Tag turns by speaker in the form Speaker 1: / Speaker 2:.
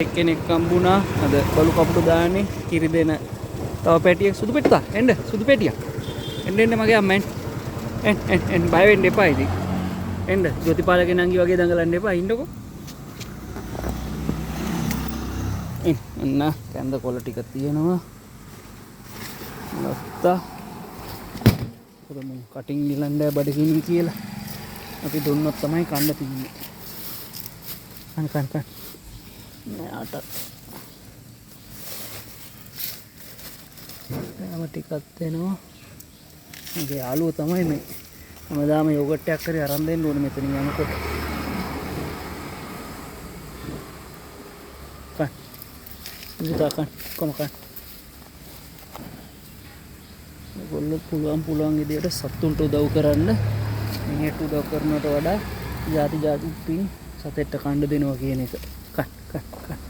Speaker 1: එක්කෙනෙක් හම්බුණා අද බලු කපුටු දාන්නේ කිරි දෙන තව පැටියෙක් සුදු පැට්ටා එන්න සුදු පැටියා එන්න මගේ අම්මෙන් එන්න බය වෙන්න එපා ඉතින් එන්න ජෝතිපාලගේ නංගි වගේ දඟලන්න එපා ඉන්නකෝ එන්න කැන්ද කොළ ටික තියෙනවා නැත්තා කොහොම කටින් ඉලන්ඩ බඩගිනි කියලා අපි දුන්නොත් තමයි කන්න තියෙන්නේ කන්න නෑට ෑම ටිකක් දෙනවා මගේ යාළුව තමයි මේ හැමදාම යෝගට් එකක් කරේ අරන් දෙන්න ඕනේ මෙතනින් යනකොට කන්න ඒගොල්ලෝ පුළුවන් විදියට සතුන්ට උදව් කරන්න මිනිහට උදව් කරනවට වඩා ಜಾති පින් සතෙක්ට කන්න දෙනවා කියන එක කන්න